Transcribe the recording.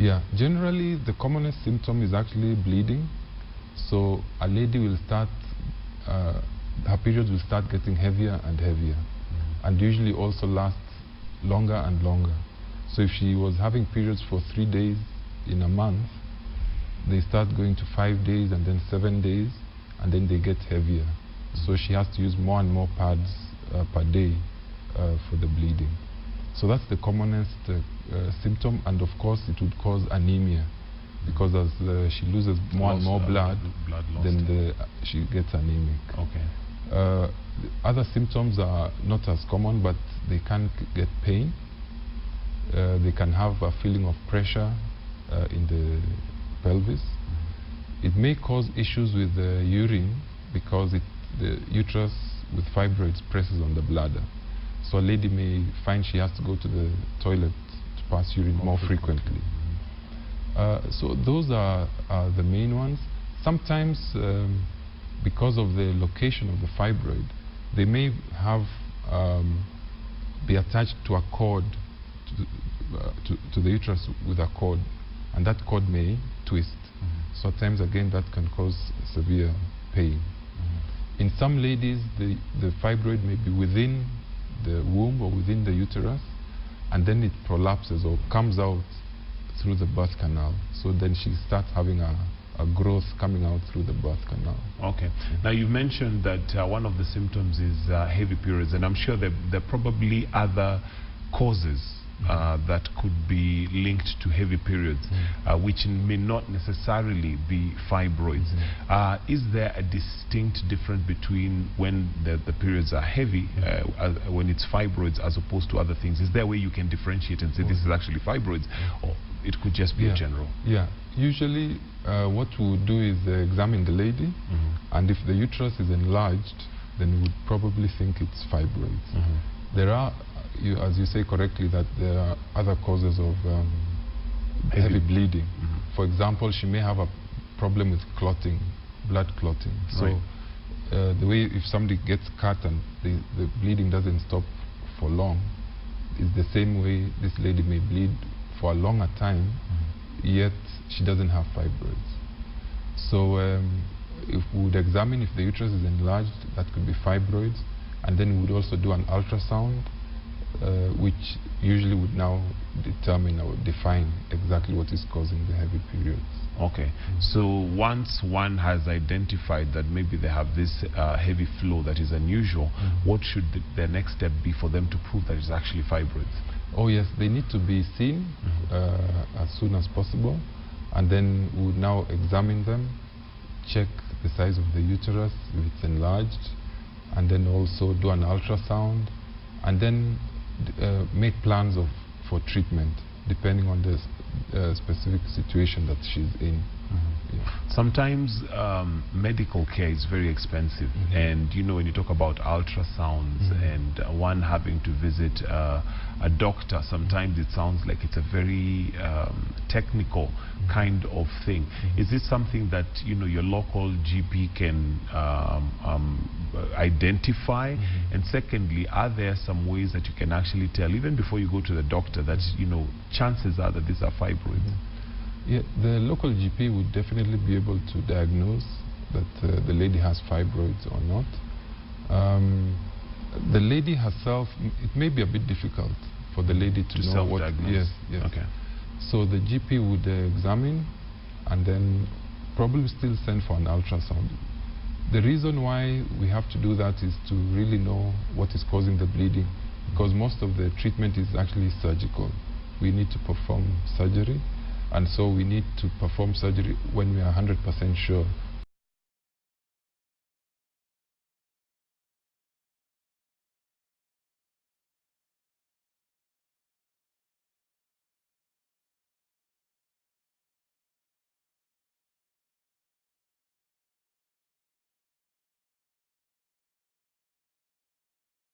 Yeah, generally the commonest symptom is actually bleeding. So a lady will start, her periods will start getting heavier and heavier, and usually also last longer and longer. So if she was having periods for 3 days in a month, they start going to 5 days and then 7 days, and then they get heavier. So she has to use more and more pads per day for the bleeding. So that's the commonest symptom, and of course it would cause anemia, because as she loses more and more blood then she gets anemic. Okay. Other symptoms are not as common, but they can get pain. They can have a feeling of pressure in the pelvis. It may cause issues with the urine, because the uterus with fibroids presses on the bladder. So a lady may find she has to go to the toilet to pass urine more frequently. So those are the main ones. Sometimes, because of the location of the fibroid, they may have be attached to a cord, to the uterus with a cord, and that cord may twist. Sometimes again that can cause severe pain. In some ladies, the fibroid may be within the womb or within the uterus, and then it prolapses or comes out through the birth canal. So then she starts having a growth coming out through the birth canal. Okay. Now you mentioned that one of the symptoms is heavy periods, and I'm sure there are probably other causes that could be linked to heavy periods, which may not necessarily be fibroids. Is there a distinct difference between when the periods are heavy, when it's fibroids, as opposed to other things? Is there a way you can differentiate and say this is actually fibroids, or it could just be a general? Yeah. Usually what we would do is examine the lady, and if the uterus is enlarged, then we would probably think it's fibroids. There are, as you say correctly, that there are other causes of heavy bleeding. For example, she may have a problem with clotting, blood clotting. So the way if somebody gets cut and the bleeding doesn't stop for long, is the same way this lady may bleed for a longer time, yet she doesn't have fibroids. So if we would examine if the uterus is enlarged, that could be fibroids, and then we would also do an ultrasound, which usually would now determine or define exactly what is causing the heavy periods. Okay. So once one has identified that maybe they have this heavy flow that is unusual, what should the next step be for them to prove that it's actually fibroids? Oh yes, they need to be seen as soon as possible, and then we would now examine them, check the size of the uterus, if it's enlarged, and then also do an ultrasound, and then make plans for treatment depending on the specific situation that she's in. Sometimes medical care is very expensive, and you know, when you talk about ultrasounds and one having to visit a doctor, sometimes it sounds like it's a very technical kind of thing. Is this something that, you know, your local GP can identify? And secondly, are there some ways that you can actually tell, even before you go to the doctor, that, you know, chances are that these are fibroids? Yeah, the local GP would definitely be able to diagnose that the lady has fibroids or not. The lady herself, it may be a bit difficult for the lady to know what. Yes. Okay. So the GP would examine and then probably still send for an ultrasound. The reason why we have to do that is to really know what is causing the bleeding, because most of the treatment is actually surgical. We need to perform surgery, and so we need to perform surgery when we are 100% sure